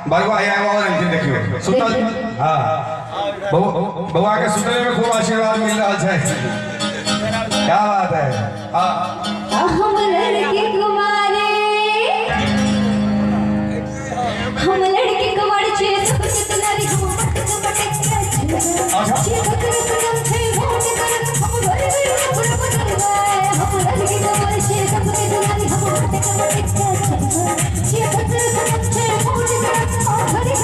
बाबा आया और नहीं देखियो सुतल हां बउआ के सुतले में खूब आशीर्वाद मिल रहा है। क्या बात है। हां हम लड़के कुमारे छे सब कितनारी हम पटक अच्छा छे ककर कदम छे वोट कर हम भरे भरे हम लड़के कुमारे छे सब कितनारी हम पटक छे ककर कदम छे वोट कर हम भरे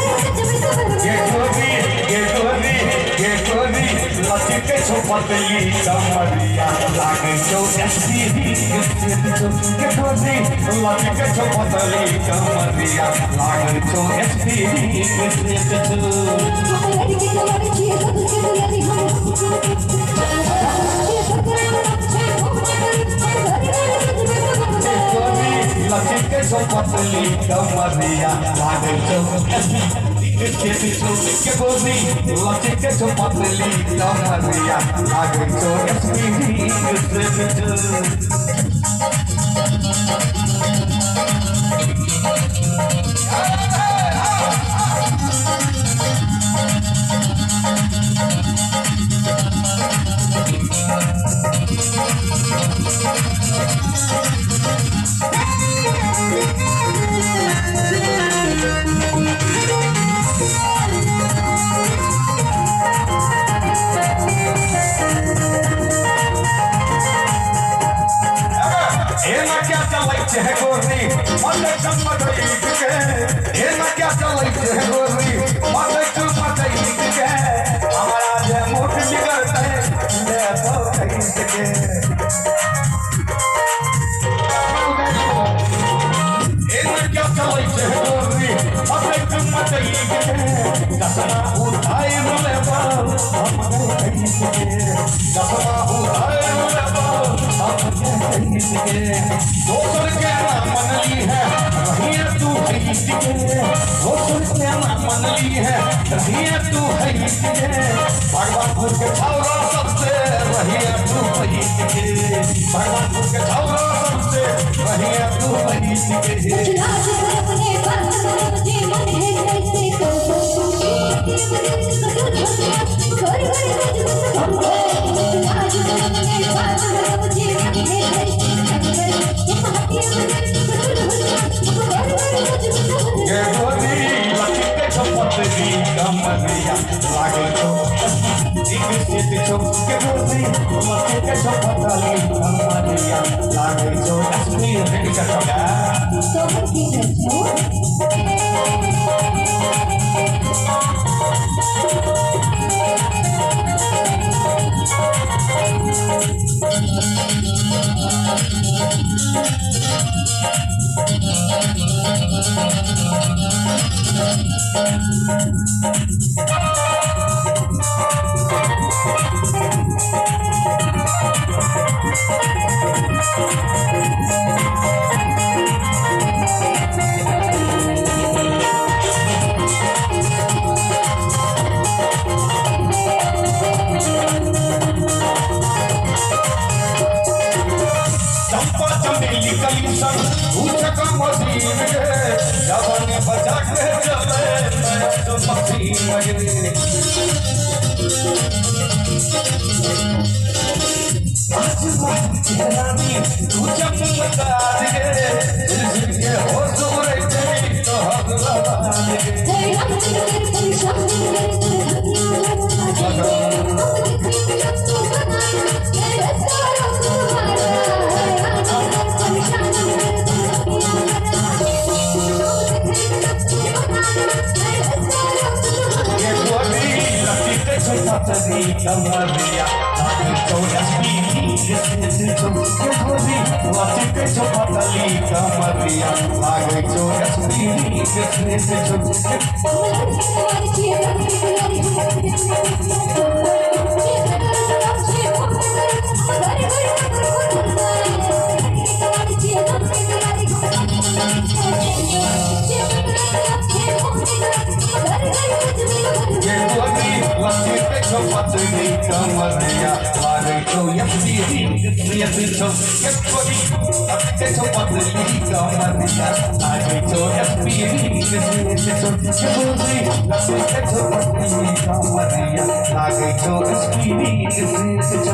भरे ये कोनी लचके छपतली कमरिया लागे जो एसपीडी के कोनी लचके छपतली कमरिया लागे जो एसपीडी के लड़के कुमारे छे सब कितनारी हम लचके छपतली कमरिया लागे जो एसपीडी के कोनी लचके छपतली कमरिया लागे जो एसपीडी के है गोरी मले चमकई के ये ना क्या चलै है गोरी मले चमकई के हमारा जे मुठ निकलते ले तो कहीं के ये ना क्या चलै है गोरी मले चमकई के दसना उठाए मले बाल हम कहीं के दसना उठाए मले बाल हम कहीं के दोसर के मनली है रही तू है के दोसर के मनली है रही तू है के भगवानपुर के छौरा सबसे रही तू है के भगवानपुर के छौरा सबसे रही तू है के राज अपने बात मुझे मन है कैसे को राज अपने बात मुझे मन है ये गोरी लचके छपतली कमरिया लागे जो एसपीडी के गोरी लचके छपतली कमरिया लागे जो एसपीडी के तो की जवानी बजा के चले तो पक्षी लगे आज रानी तू जब बता दे के हो सोरे तो हम लगा दे छपतली कमरिया लागे जो एसपीडी के गोरी लचके छपतली कमरिया लागे जो एसपीडी के छपतली कमरिया लागे जो एसपीडी के छपतली कमरिया लागे जो एसपीडी लागे तो स्क्रीन